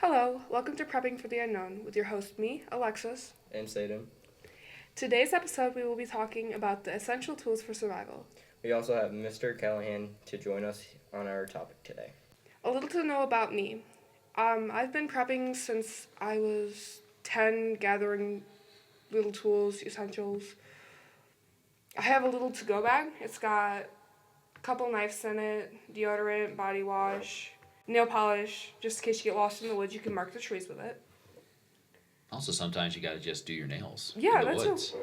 Hello, welcome to Prepping for the Unknown with your host, me, Alexus. And Saden. Today's episode, we will be talking about the essential tools for survival. We also have Mr. Callahan to join us on our topic today. A little to know about me. I've been prepping since I was 10, gathering little tools, essentials. I have a little to-go bag. It's got a couple knives in it, deodorant, body wash, nail polish. Just in case you get lost in the woods, you can mark the trees with it. Also, sometimes you gotta just do your nails Yeah, in the that's woods.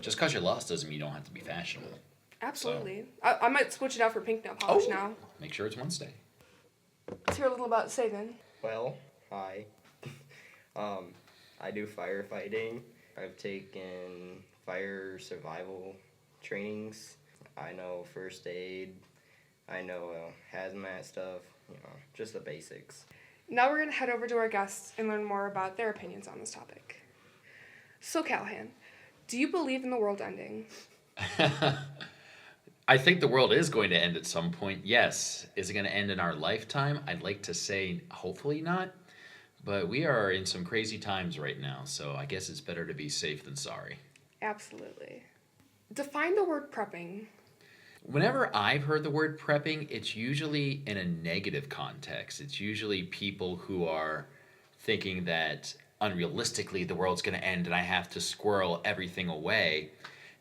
Just because you're lost doesn't mean you don't have to be fashionable. Absolutely. I might switch it out for pink nail polish now. Make sure it's Wednesday. Let's hear a little about Saden. Well, hi. I do firefighting. I've taken fire survival trainings. I know first aid. I know hazmat stuff. Just the basics. Now we're going to head over to our guests and learn more about their opinions on this topic. So, Callahan, do you believe in the world ending? I think the world is going to end at some point, yes. Is it going to end in our lifetime? I'd like to say hopefully not. But we are in some crazy times right now, so I guess it's better to be safe than sorry. Absolutely. Define the word prepping. Whenever I've heard the word prepping, it's usually in a negative context. It's usually people who are thinking that unrealistically the world's going to end and I have to squirrel everything away.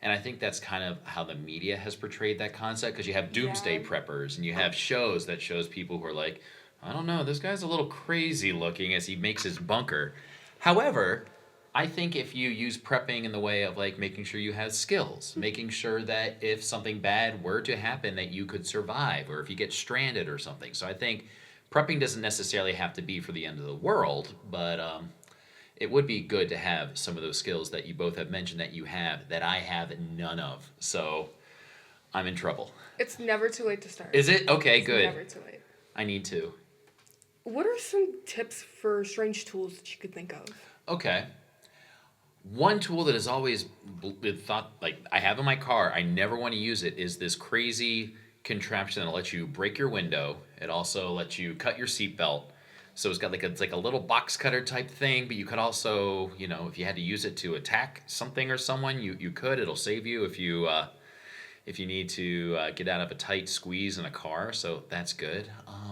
And I think that's kind of how the media has portrayed that concept, because you have doomsday preppers and you have shows that shows people who are like, I don't know, this guy's a little crazy looking as he makes his bunker. However, I think if you use prepping in the way of like making sure you have skills, making sure that if something bad were to happen that you could survive, or if you get stranded or something. So I think prepping doesn't necessarily have to be for the end of the world, but it would be good to have some of those skills that you both have mentioned that you have that I have none of. So I'm in trouble. It's never too late to start. Is it? Okay, It's good. never too late. I need to. What are some tips for strange tools that you could think of? Okay. One tool that has always been thought, like I have in my car, I never want to use it, is this crazy contraption that lets you break your window. It also lets you cut your seatbelt. So it's got it's like a little box cutter type thing, but you could also, if you had to use it to attack something or someone, you could. It'll save you if you need to get out of a tight squeeze in a car. So that's good.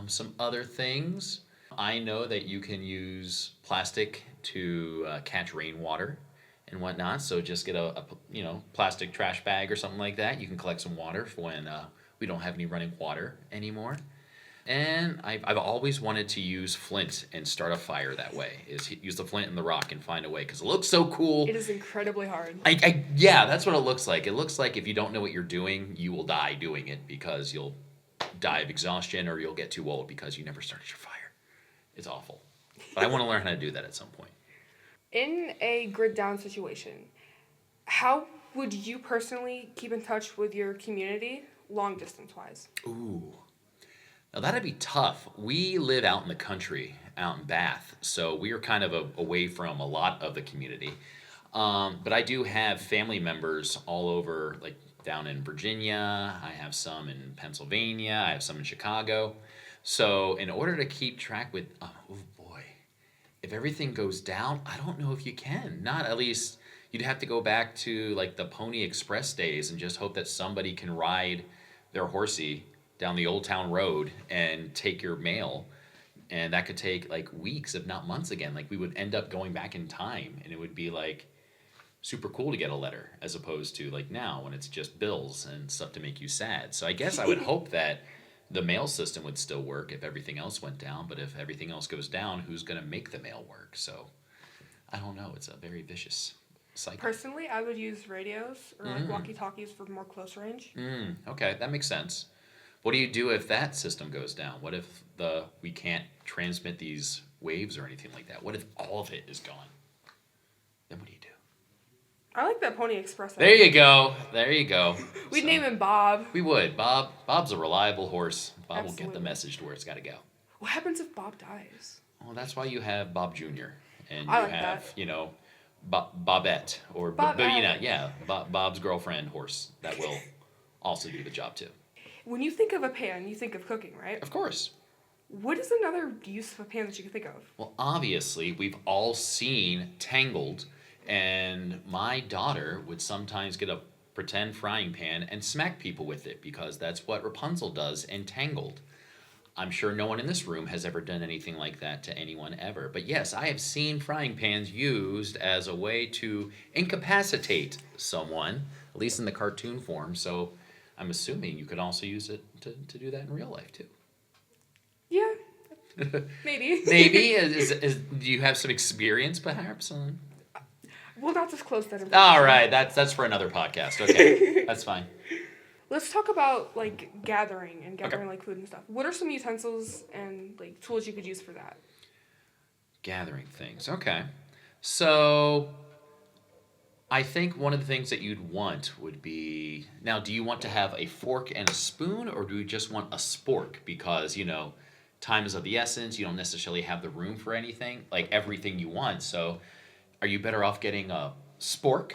Some other things. I know that you can use plastic to catch rainwater and whatnot. So just get a plastic trash bag or something like that. You can collect some water for when we don't have any running water anymore. And I've always wanted to use flint and start a fire that way. Is use the flint and the rock and find a way, because it looks so cool. It is incredibly hard. Yeah, that's what it looks like. It looks like if you don't know what you're doing, you will die doing it, because you'll die of exhaustion or you'll get too old because you never started your fire. It's awful. But I want to learn how to do that at some point. In a grid down situation, how would you personally keep in touch with your community long distance wise? Ooh. Now that'd be tough. We live out in the country, out in Bath, so we are kind of away from a lot of the community. But I do have family members all over, like down in Virginia. I have some in Pennsylvania. I have some in Chicago. So in order to keep track with, oh boy, if everything goes down, I don't know if you can. Not at least, you'd have to go back to like the Pony Express days and just hope that somebody can ride their horsey down the Old Town Road and take your mail. And that could take like weeks, if not months again. Like we would end up going back in time, and it would be like super cool to get a letter, as opposed to like now when it's just bills and stuff to make you sad. So I guess I would hope that the mail system would still work if everything else went down. But if everything else goes down, who's going to make the mail work? So I don't know. It's a very vicious cycle. Personally, I would use radios or like walkie-talkies for more close range. Okay, that makes sense. What do you do if that system goes down? What if we can't transmit these waves or anything like that? What if all of it is gone? Then what do you do? I like that Pony Express. There you go. There you go. We'd name him Bob. We would. Bob's a reliable horse. Bob Absolutely. will get the message to where it's got to go. What happens if Bob dies? Well, that's why you have Bob Jr. And you I like have, that. Bobette or Bobette. Bob's girlfriend horse that will also do the job too. When you think of a pan, you think of cooking, right? Of course. What is another use of a pan that you can think of? Well, obviously, we've all seen Tangled, and my daughter would sometimes get a pretend frying pan and smack people with it because that's what Rapunzel does in Tangled. I'm sure no one in this room has ever done anything like that to anyone ever. But yes, I have seen frying pans used as a way to incapacitate someone, at least in the cartoon form. So I'm assuming you could also use it to do that in real life too. Yeah, maybe. Maybe. Do you have some experience perhaps on? We'll not disclose that information. All right, that's for another podcast. Okay, that's fine. Let's talk about like gathering and gathering like food and stuff. What are some utensils and like tools you could use for that? Gathering things. Okay. So I think one of the things that you'd want would be now, do you want to have a fork and a spoon, or do you just want a spork? Because, time is of the essence. You don't necessarily have the room for anything, like everything you want. So are you better off getting a spork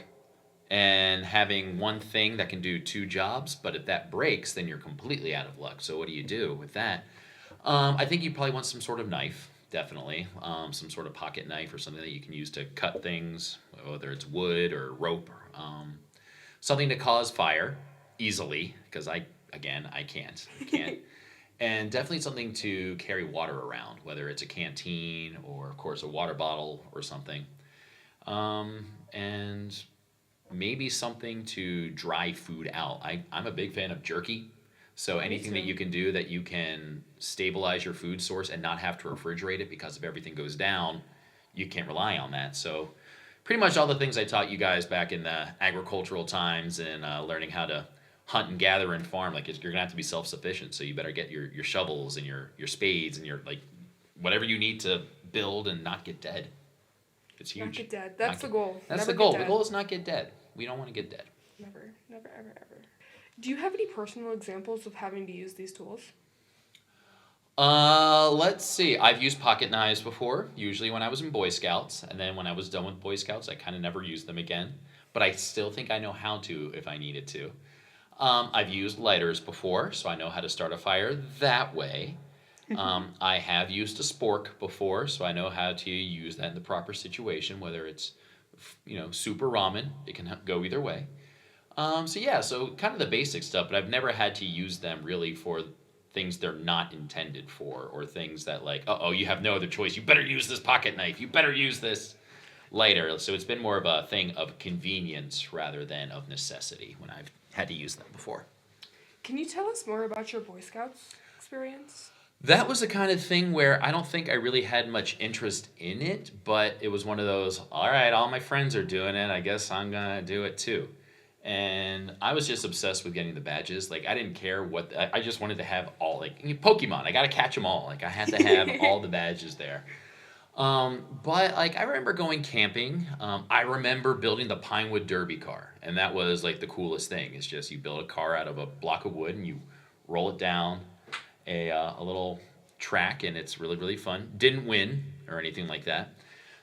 and having one thing that can do two jobs? But if that breaks, then you're completely out of luck. So what do you do with that? I think you probably want some sort of knife, definitely. Some sort of pocket knife or something that you can use to cut things, whether it's wood or rope. Something to cause fire easily, because I can't. I can't. And definitely something to carry water around, whether it's a canteen or, of course, a water bottle or something. And maybe something to dry food out. I'm a big fan of jerky. So anything that you can do that you can stabilize your food source and not have to refrigerate it, because if everything goes down, you can't rely on that. So pretty much all the things I taught you guys back in the agricultural times and learning how to hunt and gather and farm, like you're gonna have to be self-sufficient. So you better get your shovels and your spades and your like whatever you need to build and not get dead. It's huge. Not get dead. That's the goal. That's Never the goal. get The dead. goal is not get dead. We don't want to get dead. Never, never, ever, ever. Do you have any personal examples of having to use these tools? Let's see. I've used pocket knives before, usually when I was in Boy Scouts, and then when I was done with Boy Scouts, I kind of never used them again. But I still think I know how to if I needed to. I've used lighters before, so I know how to start a fire that way. I have used a spork before, so I know how to use that in the proper situation, whether it's, soup or ramen. It can go either way. So kind of the basic stuff, but I've never had to use them really for things they're not intended for, or things that like, you have no other choice. You better use this pocket knife. You better use this lighter. So it's been more of a thing of convenience rather than of necessity when I've had to use them before. Can you tell us more about your Boy Scouts experience? That was the kind of thing where I don't think I really had much interest in it, but it was one of those, all right, all my friends are doing it, I guess I'm going to do it too. And I was just obsessed with getting the badges. Like, I didn't care I just wanted to have all, like, Pokemon, I got to catch them all. Like, I had to have all the badges there. But, like, I remember going camping. I remember building the Pinewood Derby car. And that was, like, the coolest thing. It's just you build a car out of a block of wood and you roll it down a little track, and it's really, really fun. Didn't win or anything like that.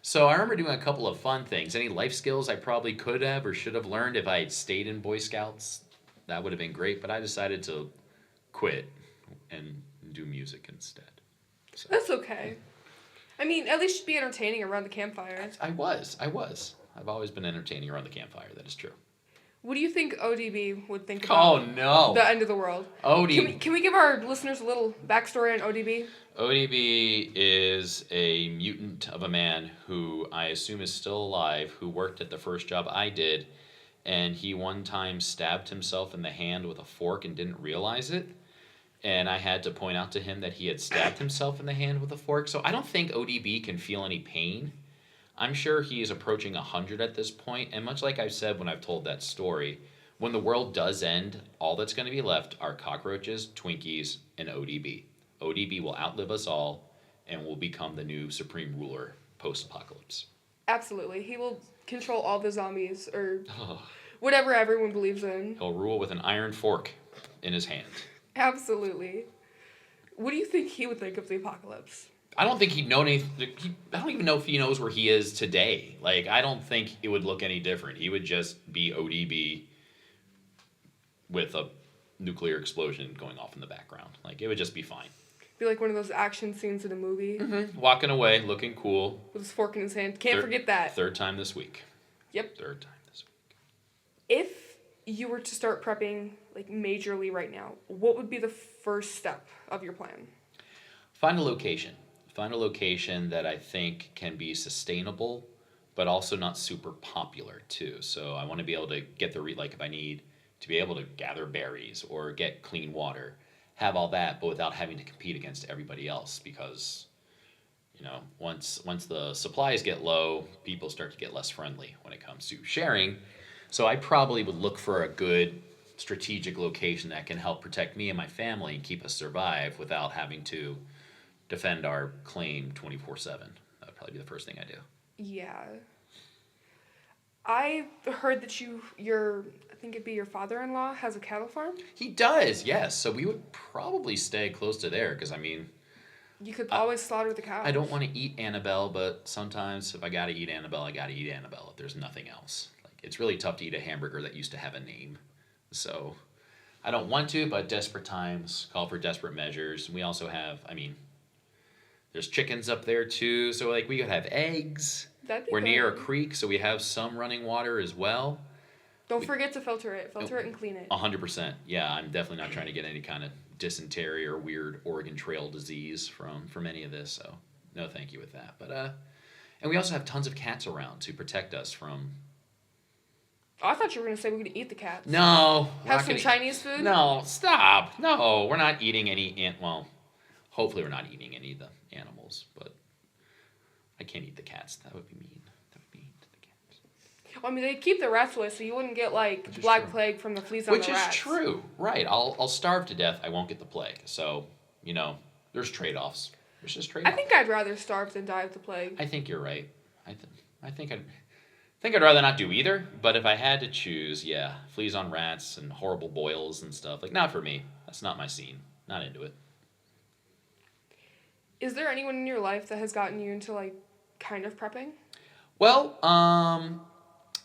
So I remember doing a couple of fun things. Any life skills I probably could have or should have learned if I had stayed in Boy Scouts, that would have been great. But I decided to quit and do music instead. So. That's okay. I mean, at least you'd be entertaining around the campfire. I was. I've always been entertaining around the campfire. That is true. What do you think ODB would think about the end of the world? Can we give our listeners a little backstory on ODB? ODB is a mutant of a man who I assume is still alive, who worked at the first job I did, and he one time stabbed himself in the hand with a fork and didn't realize it. And I had to point out to him that he had stabbed himself in the hand with a fork. So I don't think ODB can feel any pain. I'm sure he is approaching 100 at this point, and much like I've said when I've told that story, when the world does end, all that's going to be left are cockroaches, Twinkies, and ODB. ODB will outlive us all and will become the new supreme ruler post-apocalypse. Absolutely. He will control all the zombies, or whatever everyone believes in. He'll rule with an iron fork in his hand. Absolutely. What do you think he would think of the apocalypse? I don't think he'd know anything. I don't even know if he knows where he is today. Like, I don't think it would look any different. He would just be ODB with a nuclear explosion going off in the background. Like, it would just be fine. Be like one of those action scenes in a movie Walking away, looking cool. with his fork in his hand. Can't forget that. Third time this week. Yep. Third time this week. If you were to start prepping like majorly right now, what would be the first step of your plan? Find a location. Find a location that I think can be sustainable, but also not super popular too. So I want to be able to get like if I need to be able to gather berries or get clean water, have all that, but without having to compete against everybody else because once the supplies get low, people start to get less friendly when it comes to sharing. So I probably would look for a good strategic location that can help protect me and my family and keep us survive without having to defend our claim 24/7. That would probably be the first thing I do. Yeah. I heard that I think it'd be your father-in-law has a cattle farm. He does, yes. So we would probably stay close to there because You could always slaughter the cows. I don't want to eat Annabelle, but sometimes if I gotta eat Annabelle, I gotta eat Annabelle. If there's nothing else, like it's really tough to eat a hamburger that used to have a name. So I don't want to, but desperate times call for desperate measures. We also have, there's chickens up there too. So like we could have eggs. That'd be We're near a good. creek, so we have some running water as well. Don't forget to filter it. Filter it and clean it. 100%. Yeah, I'm definitely not trying to get any kind of dysentery or weird Oregon Trail disease from any of this. So no, thank you with that. But and we also have tons of cats around to protect us from. Oh, I thought you were gonna say we could eat the cats. No, we're Have not some gonna- Chinese food. No, stop. No, we're not eating any. Well, hopefully we're not eating any of the animals, but I can't eat the cats. That would be mean. That would be mean to the cats. Well, I mean, they keep the rats away, so you wouldn't get like Which is black true. plague from the fleas on Which the is rats. true, right? I'll starve to death. I won't get the plague. So there's trade-offs. There's just I trade-offs. think I'd rather starve than die of the plague. I think you're right. I think I'd rather not do either. But if I had to choose, yeah, fleas on rats and horrible boils and stuff, like not for me. That's not my scene. Not into it. Is there anyone in your life that has gotten you into like kind of prepping? Well,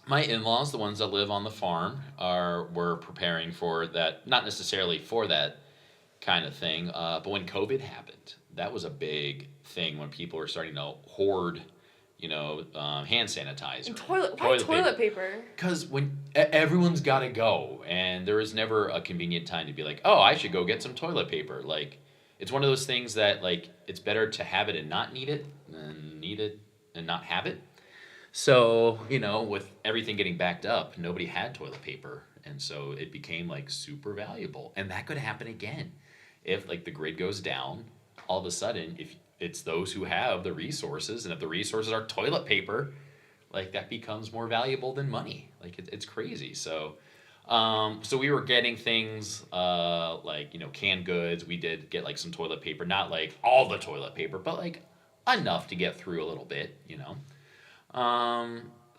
my in-laws, the ones that live on the farm, were preparing for that. Not necessarily for that kind of thing, but when COVID happened, that was a big thing when people were starting to hoard, hand sanitizer, And toilet paper? Because when everyone's got to go, and there is never a convenient time to be like, oh, I should go get some toilet paper. Like, it's one of those things that like it's better to have it and not need it than need it and not have it. So with everything getting backed up, nobody had toilet paper, and so it became like super valuable. And that could happen again if like the grid goes down. All of a sudden, if it's those who have the resources, and if the resources are toilet paper, like that becomes more valuable than money. Like it's crazy. So we were getting things like canned goods. We did get like some toilet paper, not like all the toilet paper, but like enough to get through a little bit.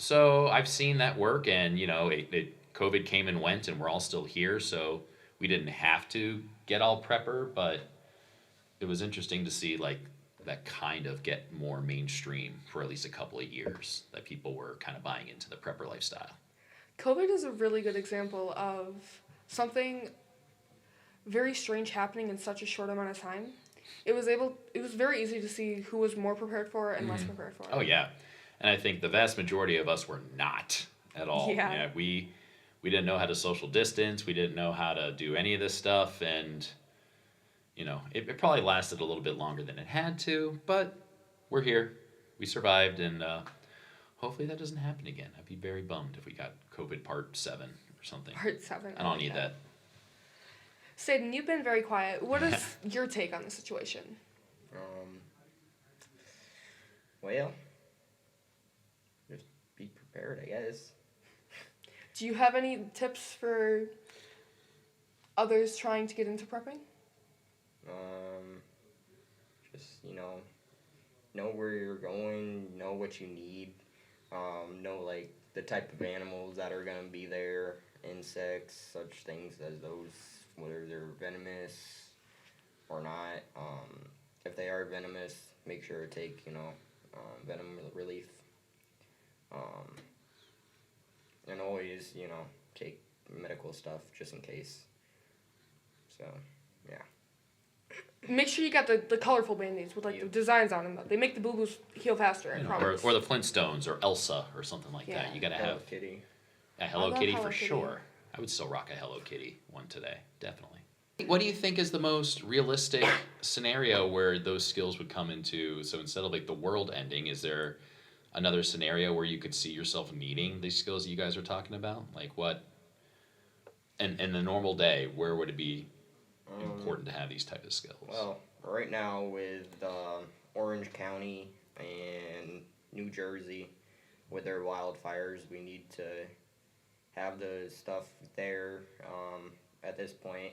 So I've seen that work, and COVID came and went, and we're all still here, so we didn't have to get all prepper, but it was interesting to see like that kind of get more mainstream for at least a couple of years, that people were kind of buying into the prepper lifestyle. COVID is a really good example of something very strange happening in such a short amount of time. It was very easy to see who was more prepared for it and less prepared for it. Oh yeah, and I think the vast majority of us were not at all. Yeah. We didn't know how to social distance. We didn't know how to do any of this stuff, and it probably lasted a little bit longer than it had to. But we're here. We survived, and hopefully that doesn't happen again. I'd be very bummed if we got COVID Part 7 or something. Part 7. I don't need that. Saden, you've been very quiet. What is your take on the situation? Well, just be prepared, I guess. Do you have any tips for others trying to get into prepping? Just, know where you're going, know what you need, know, like, the type of animals that are going to be there, insects, such things as those, whether they're venomous or not. If they are venomous, make sure to take, venom relief. And always, take medical stuff just in case. So, yeah. make sure you got the colorful band-aids with like the designs on them. Though. They make the boo-boos heal faster. I promise. Or the Flintstones or Elsa or something like that. You gotta Hello have Kitty. a Hello love Kitty Hello for Kitty. sure. I would still rock a Hello Kitty one today, definitely. What do you think is the most realistic scenario where those skills would come into? So instead of like the world ending, is there another scenario where you could see yourself needing these skills that you guys are talking about? Like what? And in the normal day, where would it be important to have these type of skills? Well, right now with Orange County and New Jersey with their wildfires, we need to have the stuff there. At this point,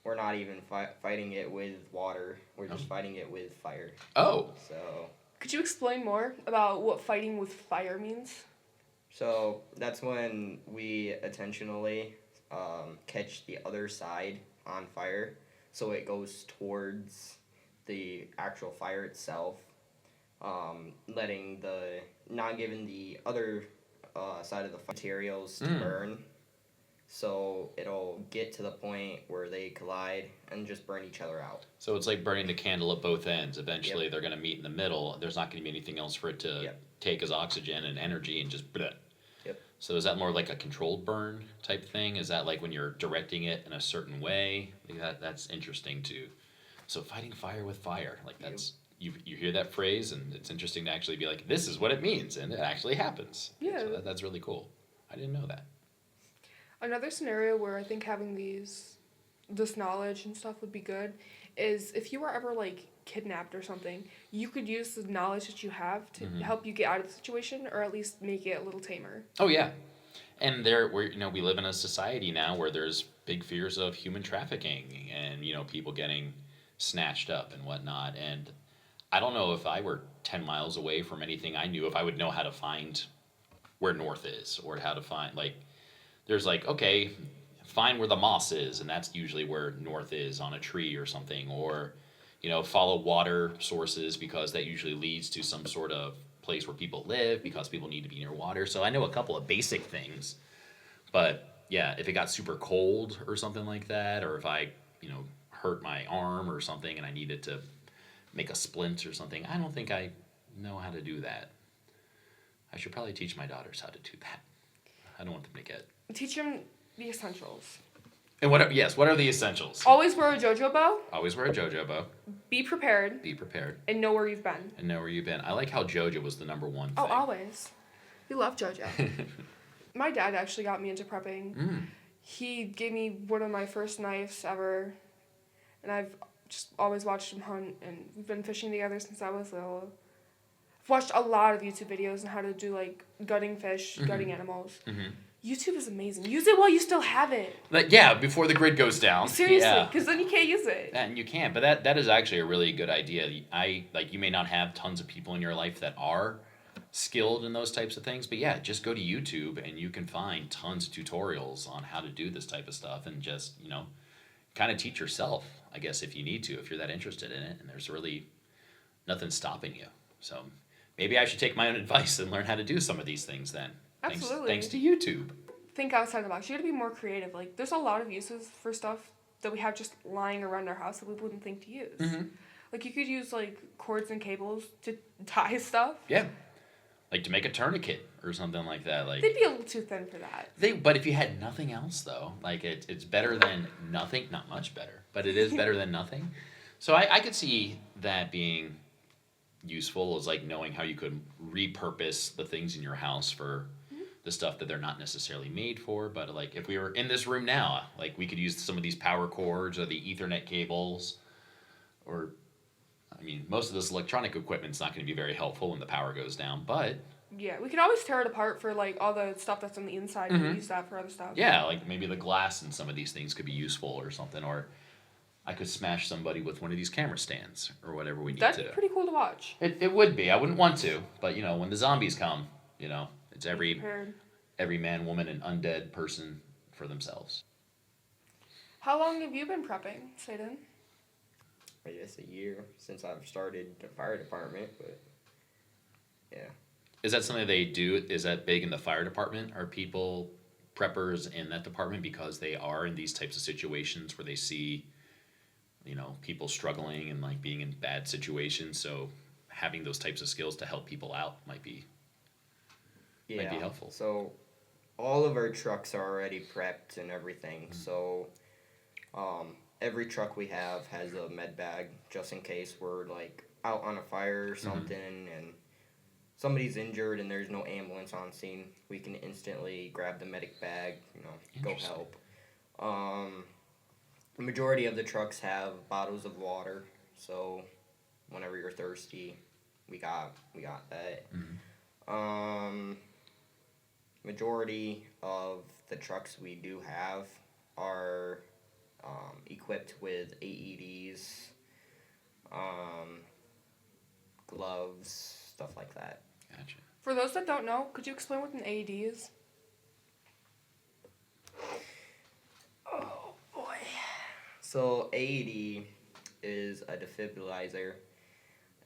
we're not even fighting it with water. We're just fighting it with fire. Oh. So. Could you explain more about what fighting with fire means? So that's when we intentionally catch the other side on fire, so it goes towards the actual fire itself, not giving the other side of the materials to burn, so it'll get to the point where they collide and just burn each other out. So it's like burning the candle at both ends. Eventually, they're going to meet in the middle. There's not going to be anything else for it to take as oxygen and energy and just bleh. Yep. So is that more like a controlled burn type thing? Is that like when you're directing it in a certain way? That's interesting too. So fighting fire with fire, like that's you hear that phrase, and it's interesting to actually be like, this is what it means, and it actually happens. Yeah. So that's really cool. I didn't know that. Another scenario where I think having this knowledge and stuff would be good is if you were ever like kidnapped or something, you could use the knowledge that you have to help you get out of the situation, or at least make it a little tamer. Oh yeah, and we live in a society now where there's big fears of human trafficking and people getting snatched up and whatnot. And I don't know if I were 10 miles away from anything I knew if I would know how to find where north is, or how to find there's okay, find where the moss is, and that's usually where north is on a tree or something, or follow water sources because that usually leads to some sort of place where people live because people need to be near water. So I know a couple of basic things, but yeah, if it got super cold or something like that, or if I hurt my arm or something and I needed to make a splint or something, I don't think I know how to do that. I should probably teach my daughters how to do that. I don't want them to get... Teach them the essentials. And what are the essentials? Always wear a JoJo bow. Always wear a JoJo bow. Be prepared. Be prepared. And know where you've been. And know where you've been. I like how JoJo was the number one thing. Oh, always. We love JoJo. My dad actually got me into prepping. He gave me one of my first knives ever. And I've just always watched him hunt. And we've been fishing together since I was little. I've watched a lot of YouTube videos on how to do gutting fish, gutting animals. YouTube is amazing. Use it while you still have it. Before the grid goes down. Seriously, because then you can't use it. And you can't, but that is actually a really good idea. You may not have tons of people in your life that are skilled in those types of things, but yeah, just go to YouTube and you can find tons of tutorials on how to do this type of stuff, and just, kind of teach yourself, I guess, if you need to, if you're that interested in it, and there's really nothing stopping you. So maybe I should take my own advice and learn how to do some of these things then. Absolutely. Thanks to YouTube. Think outside the box. You gotta be more creative. There's a lot of uses for stuff that we have just lying around our house that we wouldn't think to use. You could use cords and cables to tie stuff. Yeah. To make a tourniquet or something like that. They'd be a little too thin for that. But if you had nothing else though, it's better than nothing. Not much better, but it is better than nothing. So I could see that being useful, as knowing how you could repurpose the things in your house for the stuff that they're not necessarily made for. But if we were in this room now, we could use some of these power cords or the Ethernet cables, or most of this electronic equipment's not going to be very helpful when the power goes down, but yeah, we could always tear it apart for all the stuff that's on the inside and use that for other stuff. Yeah, maybe the glass in some of these things could be useful or something, or I could smash somebody with one of these camera stands or whatever we need That'd to. That'd be pretty cool to watch. It would be. I wouldn't want to, but when the zombies come, it's every man, woman, and undead person for themselves. How long have you been prepping, Saden? I guess a year since I've started the fire department, but yeah. Is that something they do? Is that big in the fire department? Are people preppers in that department because they are in these types of situations where they see people struggling and like being in bad situations. So having those types of skills to help people out might be helpful. So all of our trucks are already prepped and everything. So every truck we have has a med bag just in case we're like out on a fire or something and somebody's injured and there's no ambulance on scene. We can instantly grab the medic bag, go help. The majority of the trucks have bottles of water, so whenever you're thirsty, we got that. Majority of the trucks we do have are equipped with AEDs, gloves, stuff like that. Gotcha. For those that don't know, could you explain what an AED is? Oh boy. So AED is a defibrillator,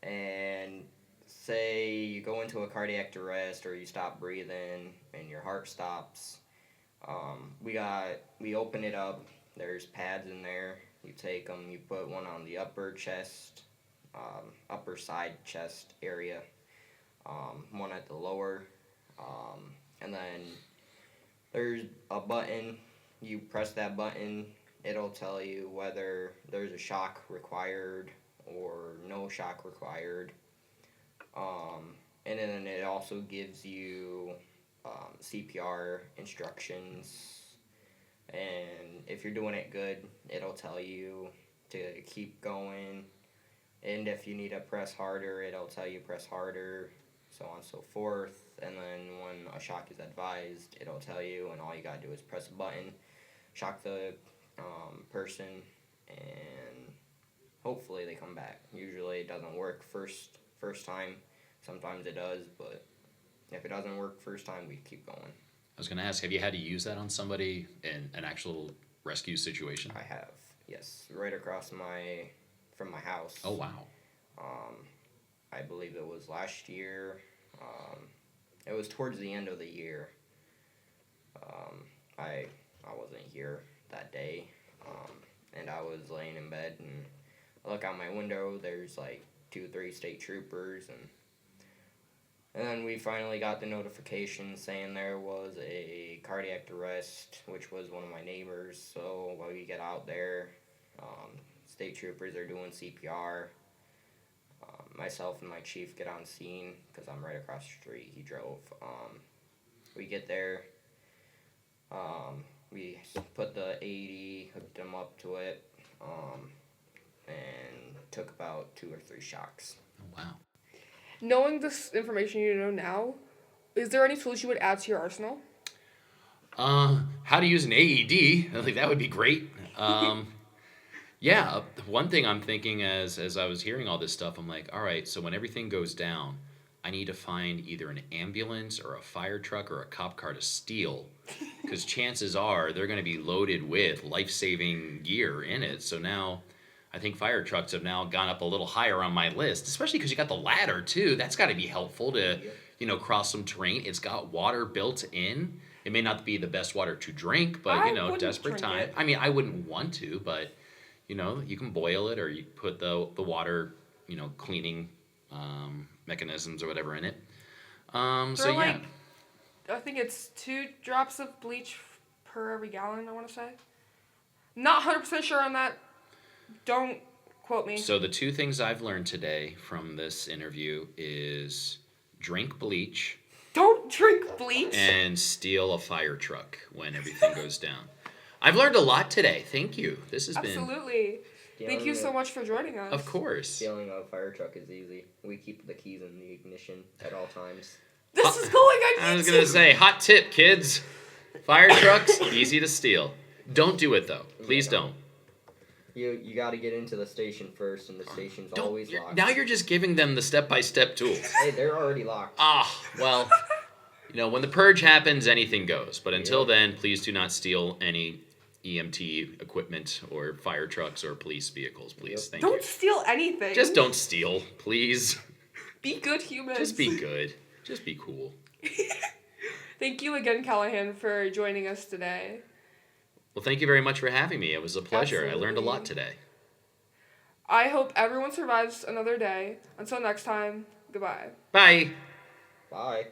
and say you go into a cardiac arrest or you stop breathing and your heart stops. We open it up. There's pads in there. You take them. You put one on the upper chest, upper side chest area. One at the lower, and then there's a button. You press that button, it'll tell you whether there's a shock required or no shock required. And then it also gives you CPR instructions. And if you're doing it good, it'll tell you to keep going. And if you need to press harder, it'll tell you press harder, so on and so forth. And then when a shock is advised, it'll tell you, and all you gotta do is press a button, shock the person, and hopefully they come back. Usually it doesn't work first time. Sometimes it does, but if it doesn't work first time, we keep going. I was going to ask, have you had to use that on somebody in an actual rescue situation? I have, yes. Right across from my house. Oh, wow. I believe it was last year. It was towards the end of the year. I wasn't here that day, and I was laying in bed, and I look out my window, there's like 2-3 state troopers, and then we finally got the notification saying there was a cardiac arrest, which was one of my neighbors. So while we get out there, state troopers are doing CPR. Myself and my chief get on scene because I'm right across the street. He drove. We get there. We put the AED, hooked him up to it, and took about 2 or 3 shocks. Oh, wow. Knowing this information you know now, is there any tools you would add to your arsenal? How to use an AED? I think that would be great. Yeah, one thing I'm thinking as I was hearing all this stuff, I'm like, all right, so when everything goes down, I need to find either an ambulance or a fire truck or a cop car to steal, because chances are they're going to be loaded with life-saving gear in it. So now I think fire trucks have now gone up a little higher on my list, especially because you got the ladder too. That's got to be helpful to, cross some terrain. It's got water built in. It may not be the best water to drink, but desperate time. It. I mean, I wouldn't want to, but you can boil it, or you put the water, cleaning mechanisms or whatever in it. I think it's 2 drops of bleach per every gallon, I want to say. Not 100% sure on that. Don't quote me. So the 2 things I've learned today from this interview is drink bleach. Don't drink bleach. And steal a fire truck when everything goes down. I've learned a lot today. Thank you. This has been... Absolutely. Thank you so much for joining us. Of course. Stealing a fire truck is easy. We keep the keys in the ignition at all times. This is going on YouTube. I was going to say, hot tip, kids. Fire trucks, easy to steal. Don't do it, though. Please don't. You got to get into the station first, and the station's always locked. Now you're just giving them the step-by-step tools. Hey, they're already locked. Well, when the purge happens, anything goes. But until then, please do not steal any EMT equipment or fire trucks or police vehicles, please. Thank you. Don't steal anything. Just don't steal, please. Be good humans. Just be good. Just be cool. Thank you again, Callahan, for joining us today. Well, thank you very much for having me. It was a pleasure. Absolutely. I learned a lot today. I hope everyone survives another day. Until next time, goodbye. Bye. Bye.